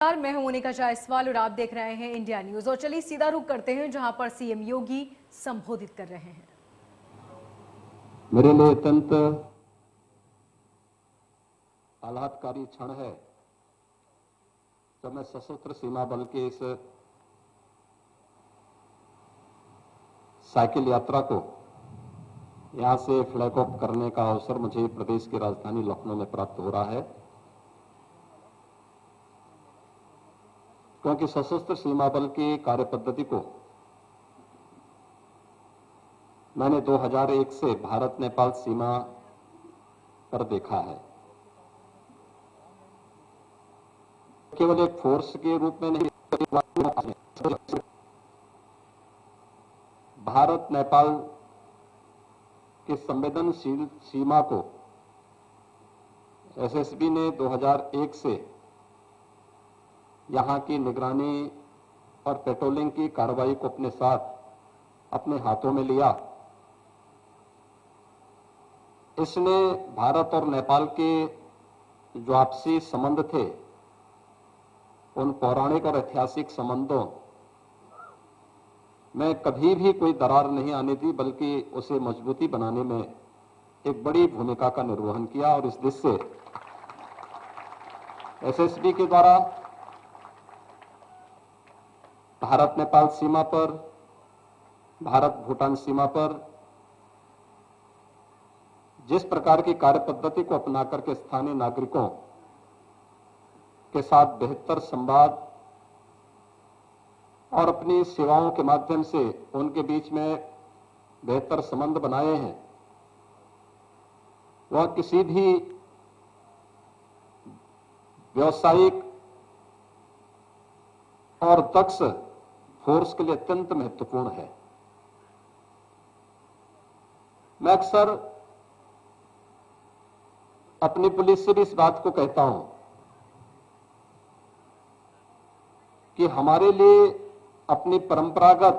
मैं हूं मोनिका जायसवाल और आप देख रहे हैं इंडिया न्यूज। और चलिए सीधा रुख करते हैं जहां पर सीएम योगी संबोधित कर रहे हैं। मेरे लिए अत्यंत आह्लादकारी क्षण है जब मैं सशस्त्र सीमा बल के इस साइकिल यात्रा को यहां से फ्लैग ऑफ करने का अवसर मुझे प्रदेश की राजधानी लखनऊ में प्राप्त हो रहा है, क्योंकि सशस्त्र सीमा बल की कार्य पद्धति को मैंने 2001 से भारत नेपाल सीमा पर देखा है। केवल एक फोर्स के रूप में नहीं, भारत नेपाल की संवेदनशील सीमा को एसएसबी ने 2001 से यहां की निगरानी और पेट्रोलिंग की कार्रवाई को अपने साथ अपने हाथों में लिया। इसने भारत और नेपाल के जो आपसी संबंध थे, उन पौराणिक और ऐतिहासिक संबंधों में कभी भी कोई दरार नहीं आने दी, बल्कि उसे मजबूती बनाने में एक बड़ी भूमिका का निर्वहन किया। और इस दृष्टि से एसएसबी के द्वारा भारत नेपाल सीमा पर, भारत भूटान सीमा पर जिस प्रकार की कार्य पद्धति को अपना करके स्थानीय नागरिकों के साथ बेहतर संवाद और अपनी सेवाओं के माध्यम से उनके बीच में बेहतर संबंध बनाए हैं, वह किसी भी व्यावसायिक और दक्ष फोर्स के लिए अत्यंत महत्वपूर्ण है। मैं अक्सर अपनी पुलिस से भी इस बात को कहता हूं कि हमारे लिए अपनी परंपरागत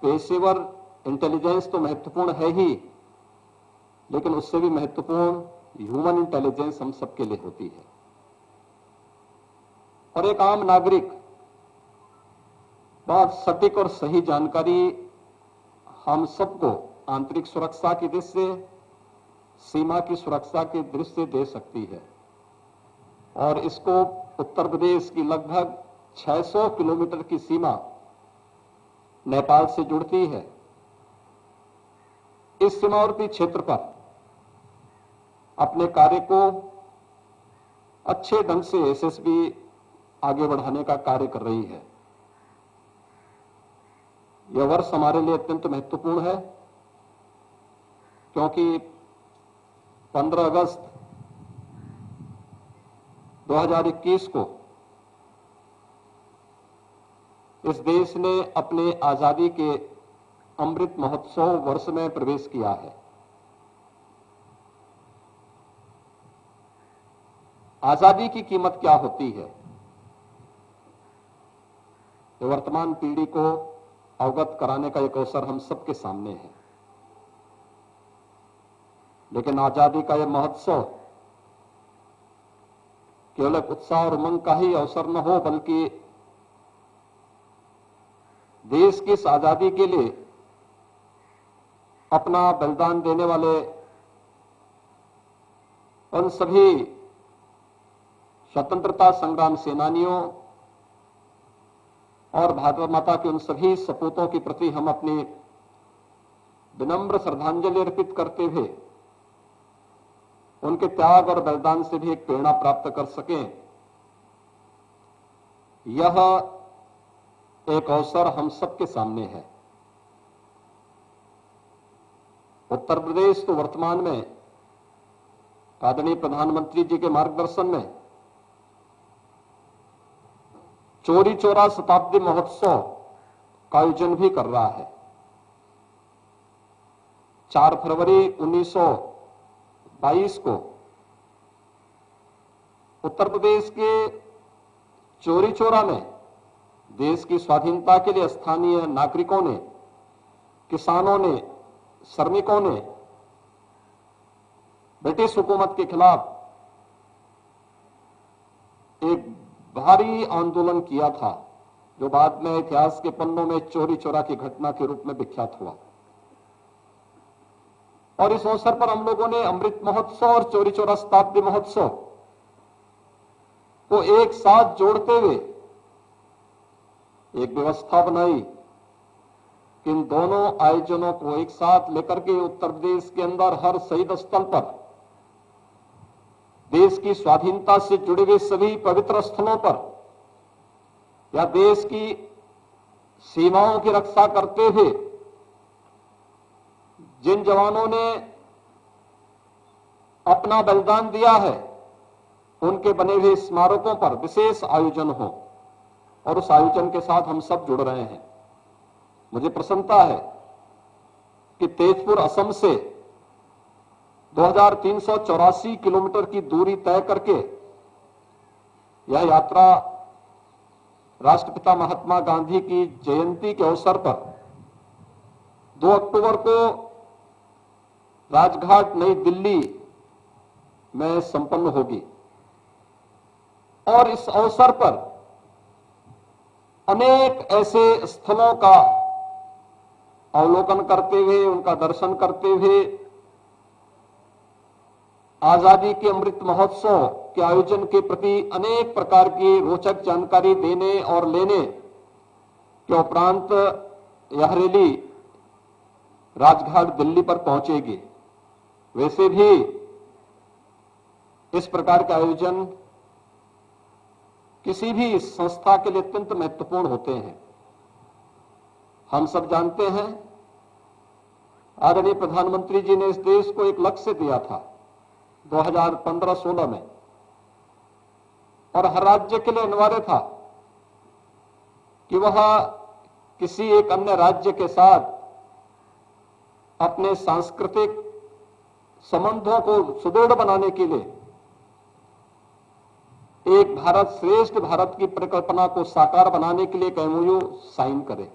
पेशेवर इंटेलिजेंस तो महत्वपूर्ण है ही, लेकिन उससे भी महत्वपूर्ण ह्यूमन इंटेलिजेंस हम सबके लिए होती है। और एक आम नागरिक बहुत सटीक और सही जानकारी हम सबको आंतरिक सुरक्षा की दृष्टि से, सीमा की सुरक्षा की दृष्टि से दे सकती है। और इसको उत्तर प्रदेश की लगभग 600 किलोमीटर की सीमा नेपाल से जुड़ती है। इस सीमावर्ती क्षेत्र पर अपने कार्य को अच्छे ढंग से एसएसबी आगे बढ़ाने का कार्य कर रही है। यह वर्ष हमारे लिए अत्यंत महत्वपूर्ण है, क्योंकि 15 अगस्त 2021 को इस देश ने अपने आजादी के अमृत महोत्सव वर्ष में प्रवेश किया है। आजादी की कीमत क्या होती है, ये वर्तमान पीढ़ी को अवगत कराने का एक अवसर हम सबके सामने है। लेकिन आजादी का यह महोत्सव केवल उत्साह और उमंग का ही अवसर न हो, बल्कि देश की इस आजादी के लिए अपना बलिदान देने वाले उन सभी स्वतंत्रता संग्राम सेनानियों और भारत माता के उन सभी सपूतों के प्रति हम अपनी विनम्र श्रद्धांजलि अर्पित करते हुए उनके त्याग और बलिदान से भी एक प्रेरणा प्राप्त कर सकें, यह एक अवसर हम सबके सामने है। उत्तर प्रदेश तो वर्तमान में आदरणीय प्रधानमंत्री जी के मार्गदर्शन में चौरी चौरा शताब्दी महोत्सव का आयोजन भी कर रहा है। 4 फरवरी 1922 को उत्तर प्रदेश के चौरी चौरा में देश की स्वाधीनता के लिए स्थानीय नागरिकों ने, किसानों ने, श्रमिकों ने ब्रिटिश हुकूमत के खिलाफ एक भारी आंदोलन किया था, जो बाद में इतिहास के पन्नों में चोरी चोरा की घटना के रूप में विख्यात हुआ। और इस अवसर पर हम लोगों ने अमृत महोत्सव और चोरी चोरा शताब्दी महोत्सव को एक साथ जोड़ते हुए एक व्यवस्था बनाई कि इन दोनों आयोजनों को एक साथ लेकर के उत्तर प्रदेश के अंदर हर शहीद स्थल पर, देश की स्वाधीनता से जुड़े हुए सभी पवित्र स्थलों पर या देश की सीमाओं की रक्षा करते हुए जिन जवानों ने अपना बलिदान दिया है, उनके बने हुए स्मारकों पर विशेष आयोजन हो। और उस आयोजन के साथ हम सब जुड़ रहे हैं। मुझे प्रसन्नता है कि तेजपुर असम से 2384 किलोमीटर की दूरी तय करके यह यात्रा राष्ट्रपिता महात्मा गांधी की जयंती के अवसर पर 2 अक्टूबर को राजघाट नई दिल्ली में संपन्न होगी। और इस अवसर पर अनेक ऐसे स्थलों का अवलोकन करते हुए, उनका दर्शन करते हुए आजादी के अमृत महोत्सव के आयोजन के प्रति अनेक प्रकार की रोचक जानकारी देने और लेने के उपरांत यह रैली राजघाट दिल्ली पर पहुंचेगी। वैसे भी इस प्रकार के आयोजन किसी भी संस्था के लिए अत्यंत महत्वपूर्ण होते हैं। हम सब जानते हैं, आदरणीय प्रधानमंत्री जी ने इस देश को एक लक्ष्य दिया था 2015-16 में, और हर राज्य के लिए अनिवार्य था कि वह किसी एक अन्य राज्य के साथ अपने सांस्कृतिक संबंधों को सुदृढ़ बनाने के लिए एक भारत श्रेष्ठ भारत की परिकल्पना को साकार बनाने के लिए एक एमओयू साइन करे।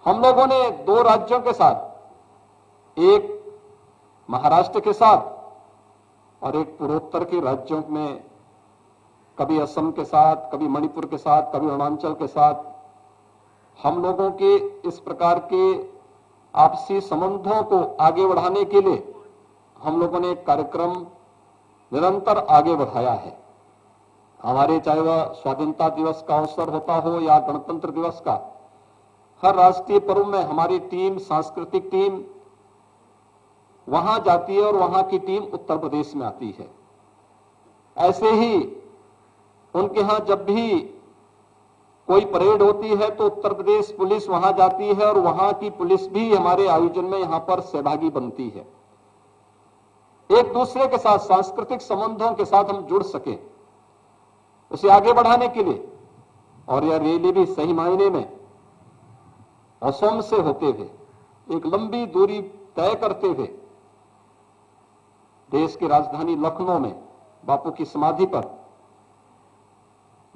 हम लोगों ने 2 राज्यों के साथ, एक महाराष्ट्र के साथ और एक पूर्वोत्तर के राज्यों में, कभी असम के साथ, कभी मणिपुर के साथ, कभी अरुणाचल के साथ, हम लोगों के इस प्रकार के आपसी संबंधों को आगे बढ़ाने के लिए हम लोगों ने एक कार्यक्रम निरंतर आगे बढ़ाया है। हमारे चाहे वह स्वाधीनता दिवस का अवसर होता हो या गणतंत्र दिवस का, हर राष्ट्रीय पर्व में हमारी टीम, सांस्कृतिक टीम वहां जाती है और वहां की टीम उत्तर प्रदेश में आती है। ऐसे ही उनके यहां जब भी कोई परेड होती है तो उत्तर प्रदेश पुलिस वहां जाती है और वहां की पुलिस भी हमारे आयोजन में यहां पर सहभागी बनती है। एक दूसरे के साथ सांस्कृतिक संबंधों के साथ हम जुड़ सके, उसे आगे बढ़ाने के लिए। और यह रैली भी सही मायने में असम से होते हुए एक लंबी दूरी तय करते हुए देश की राजधानी लखनऊ में बापू की समाधि पर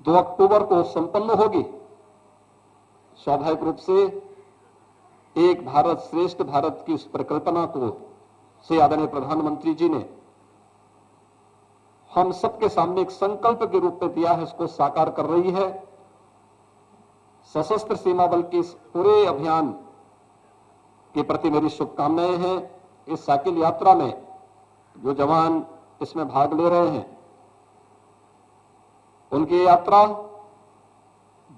2 अक्टूबर को संपन्न होगी। स्वाभाविक रूप से एक भारत श्रेष्ठ भारत की उस परिकल्पना को से आदरणीय प्रधानमंत्री जी ने हम सबके सामने एक संकल्प के रूप में दिया है, इसको साकार कर रही है। सशस्त्र सीमा बल के इस पूरे अभियान के प्रति मेरी शुभकामनाएं हैं। इस साइकिल यात्रा में जो जवान इसमें भाग ले रहे हैं, उनकी यात्रा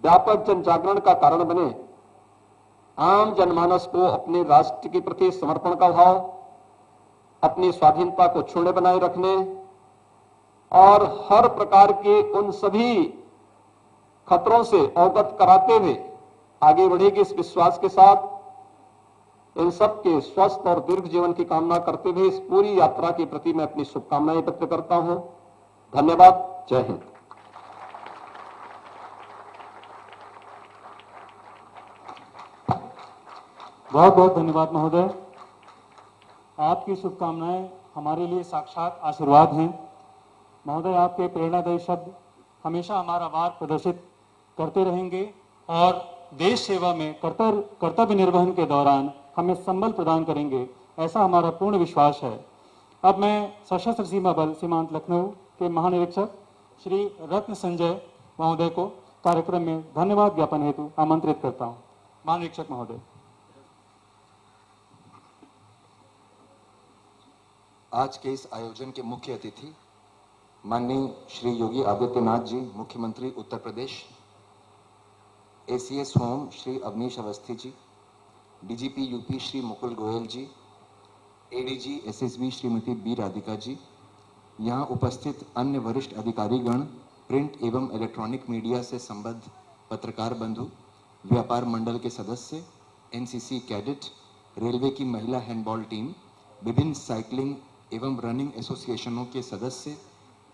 व्यापक जन जागरण का कारण बने, आम जनमानस को अपने राष्ट्र के प्रति समर्पण का भाव, अपनी स्वाधीनता को क्षुण्ण बनाए रखने और हर प्रकार के उन सभी खतरों से अवगत कराते हुए आगे बढ़ेगी। इस विश्वास के साथ इन सब के स्वस्थ और दीर्घ जीवन की कामना करते हुए इस पूरी यात्रा के प्रति मैं अपनी शुभकामनाएं व्यक्त करता हूं। धन्यवाद। जय हिंद। बहुत बहुत धन्यवाद महोदय। आपकी शुभकामनाएं हमारे लिए साक्षात आशीर्वाद हैं। महोदय, आपके प्रेरणादायी शब्द हमेशा हमारा आभार प्रदर्शित करते रहेंगे और देश सेवा में कर्तव्य निर्वहन के दौरान हमें संबल प्रदान करेंगे, ऐसा हमारा पूर्ण विश्वास है। अब मैं सशस्त्र सीमा बल सीमांत लखनऊ के महानिरीक्षक श्री रत्न संजय महोदय को कार्यक्रम में धन्यवाद ज्ञापन हेतु आमंत्रित करता हूं। महानिरीक्षक महोदय। आज के इस आयोजन के मुख्य अतिथि माननीय श्री योगी आदित्यनाथ जी, मुख्यमंत्री Uttar Pradesh, ACS home Shri Awanish Awasthi ji, DGP UP Shri Mukul Goyal ji, ADG SSB Shrimati B Radhika ji, यहाँ उपस्थित अन्य वरिष्ठ अधिकारीगण, प्रिंट एवं इलेक्ट्रॉनिक मीडिया से संबद्ध पत्रकार बंधु, व्यापार मंडल के सदस्य, एनसीसी कैडेट, रेलवे की महिला हैंडबॉल टीम, विभिन्न साइकिलिंग एवं रनिंग एसोसिएशनों के सदस्य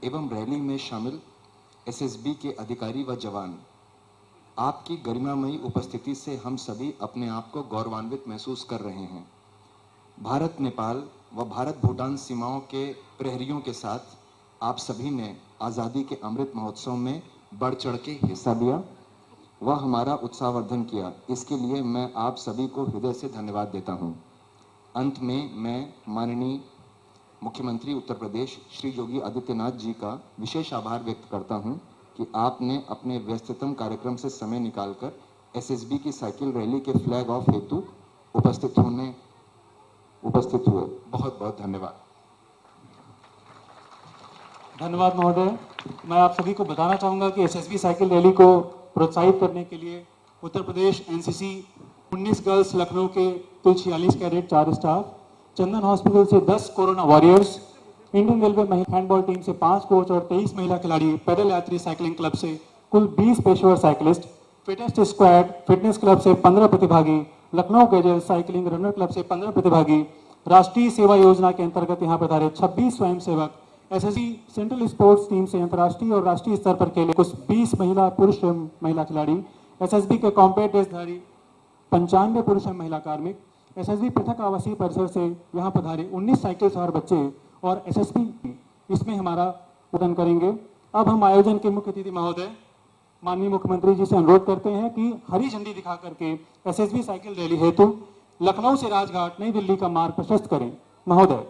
एवं रैली में शामिल एसएसबी के अधिकारी व जवान, आपकी गरिमामयी उपस्थिति से हम सभी अपने आप को गौरवान्वित महसूस कर रहे हैं। भारत नेपाल व भारत भूटान सीमाओं के प्रहरियों के साथ आप सभी ने आज़ादी के अमृत महोत्सव में बढ़ चढ़ के हिस्सा लिया व हमारा उत्साहवर्धन किया। इसके लिए मैं आप सभी को हृदय से धन्यवाद देता हूं। अंत में मैं माननीय मुख्यमंत्री उत्तर प्रदेश श्री योगी आदित्यनाथ जी का विशेष आभार व्यक्त करता हूं कि आपने अपने व्यस्ततम कार्यक्रम से समय निकालकर एसएसबी की साइकिल रैली के फ्लैग ऑफ हेतु उपस्थित हुए। बहुत बहुत धन्यवाद। धन्यवाद महोदय। मैं आप सभी को बताना चाहूँगा कि एसएसबी साइकिल रैली को प्रोत्साहित करने के लिए उत्तर प्रदेश एनसीसी 19 गर्ल्स लखनऊ के कुल 46 कैडेट, 4 स्टाफ, चंदन हॉस्पिटल से 10 कोरोना वॉरियर्स, इंडियन रेलवे महिला हैंडबॉल टीम से 5 कोच और 23 महिला खिलाड़ी, पैदल यात्री साइकिलिंग क्लब से कुल 20 पेशेवर cyclist, fittest squad fitness club से 15 प्रतिभागी, लखनऊ गजल साइकिलिंग रनर क्लब से 15 प्रतिभागी, राष्ट्रीय सेवा योजना के अंतर्गत यहाँ पधारे 26 स्वयंसेवक, एसएसबी सेंट्रल स्पोर्ट्स टीम से अंतर्राष्ट्रीय और राष्ट्रीय स्तर पर खेले कुछ 20 महिला पुरुष एवं महिला खिलाड़ी, एसएसबी के कॉम्पैक्ट ड्रेसधारी 95 पुरुष एवं महिला कार्मिक, एसएसबी पृथक आवासीय परिसर से यहाँ पधारे 19 साइकिल सवार बच्चे और एसएसबी इसमें हमारा उद्घाटन करेंगे। अब हम आयोजन के मुख्य अतिथि महोदय माननीय मुख्यमंत्री जी से अनुरोध करते हैं कि हरी झंडी दिखा करके एसएसबी साइकिल रैली हेतु लखनऊ से राजघाट नई दिल्ली का मार्ग प्रशस्त करें। महोदय।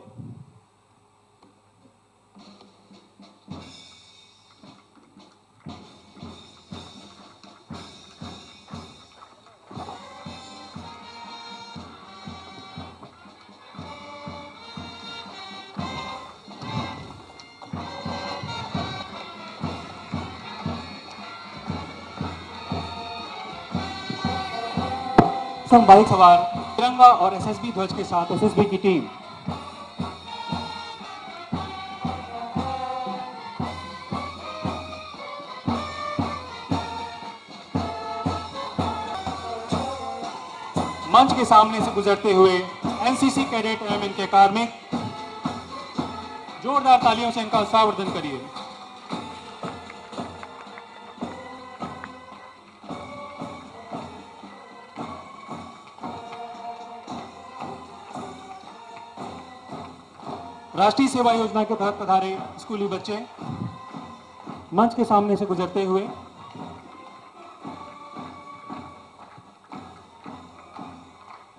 संग बाइक सवार तिरंगा और एसएसबी ध्वज के साथ एसएसबी की टीम मंच के सामने से गुजरते हुए एनसीसी कैडेट एवं इनके कार्मिक, जोरदार तालियों से इनका उत्साहवर्धन करिए। राष्ट्रीय सेवा योजना के तहत पधारे स्कूली बच्चे मंच के सामने से गुजरते हुए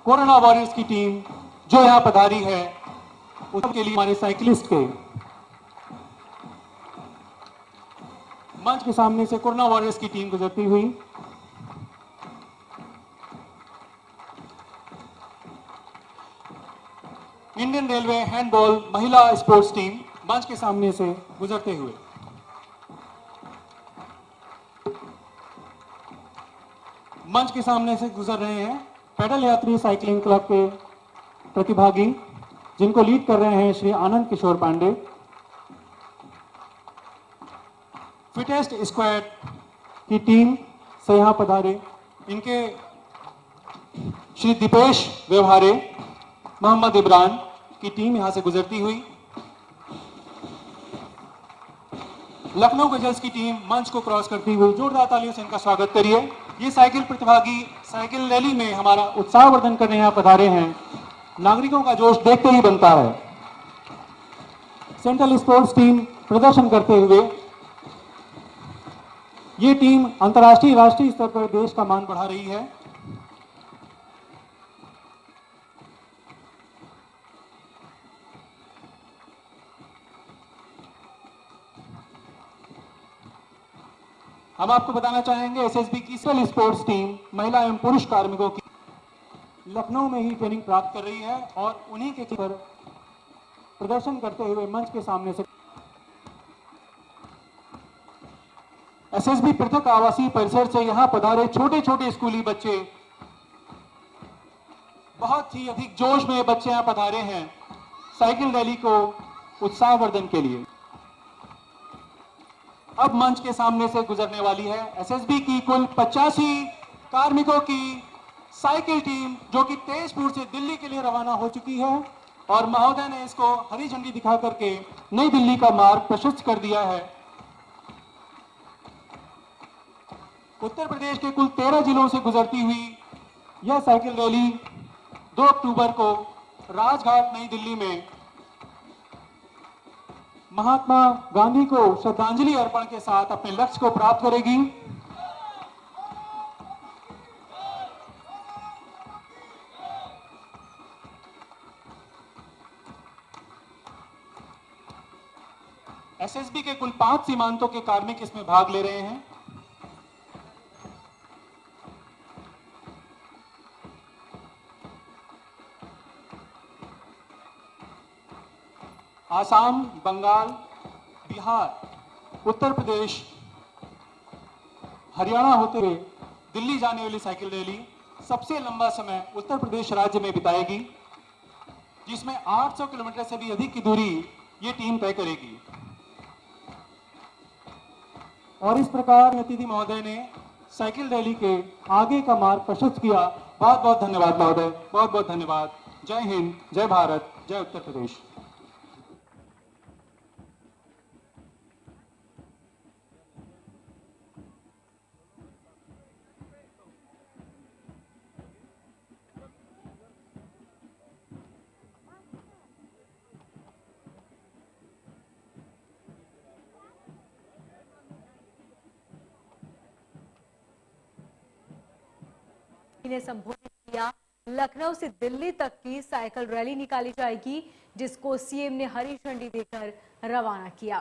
कोरोना वॉरियर्स की टीम जो यहां पधारी है उसके लिए हमारे साइकिलिस्ट के मंच के सामने से कोरोना वॉरियर्स की टीम गुजरती हुई इंडियन रेलवे हैंडबॉल महिला स्पोर्ट्स टीम मंच के सामने से गुजरते हुए मंच के सामने से गुजर रहे हैं पैदल यात्री साइकिलिंग क्लब के प्रतिभागी जिनको लीड कर रहे हैं श्री आनंद किशोर पांडे। फिटेस्ट स्क्वाड की टीम से यहां पधारे इनके श्री दीपेश व्यवहारे, मोहम्मद इमरान की टीम यहां से गुजरती हुई लखनऊ गजल्स की टीम मंच को क्रॉस करती हुई जोरदार तालियों से इनका स्वागत करिए। ये साइकिल प्रतिभागी साइकिल रैली में हमारा उत्साहवर्धन करने यहाँ पधारे हैं। नागरिकों का जोश देखते ही बनता है। सेंट्रल स्पोर्ट्स टीम प्रदर्शन करते हुए ये टीम अंतर्राष्ट्रीय राष्ट्रीय स्तर पर देश का मान बढ़ा रही है। हम आपको बताना चाहेंगे एसएसबी की स्पेशल स्पोर्ट्स टीम महिला एवं पुरुष कार्मिकों की लखनऊ में ही ट्रेनिंग प्राप्त कर रही है और उन्हीं के पर प्रदर्शन करते हुए मंच के सामने से एसएसबी पृथक आवासीय परिसर से यहां पधारे छोटे छोटे स्कूली बच्चे, बहुत ही अधिक जोश में बच्चे यहां पधारे हैं साइकिल रैली को उत्साहवर्धन के लिए। अब मंच के सामने से गुजरने वाली है एसएसबी की कुल 85 कार्मिकों की साइकिल टीम, जो कि तेजपुर से दिल्ली के लिए रवाना हो चुकी है और महोदय ने इसको हरी झंडी दिखा करके नई दिल्ली का मार्ग प्रशस्त कर दिया है। उत्तर प्रदेश के कुल 13 जिलों से गुजरती हुई यह साइकिल रैली 2 अक्टूबर को राजघाट नई दिल्ली में महात्मा गांधी को श्रद्धांजलि अर्पण के साथ अपने लक्ष्य को प्राप्त करेगी। एसएसबी के कुल 5 सीमांतों के कार्मिक इसमें भाग ले रहे हैं। आसाम, बंगाल, बिहार, उत्तर प्रदेश, हरियाणा होते हुए दिल्ली जाने वाली साइकिल रैली सबसे लंबा समय उत्तर प्रदेश राज्य में बिताएगी, जिसमें 800 किलोमीटर से भी अधिक की दूरी ये टीम तय करेगी। और इस प्रकार अतिथि महोदय ने साइकिल रैली के आगे का मार्ग प्रशस्त किया। बहुत बहुत धन्यवाद महोदय, बहुत बहुत धन्यवाद। जय हिंद, जय भारत, जय उत्तर प्रदेश। ने संबोधित किया। लखनऊ से दिल्ली तक की साइकिल रैली निकाली जाएगी, जिसको सीएम ने हरी झंडी देकर रवाना किया।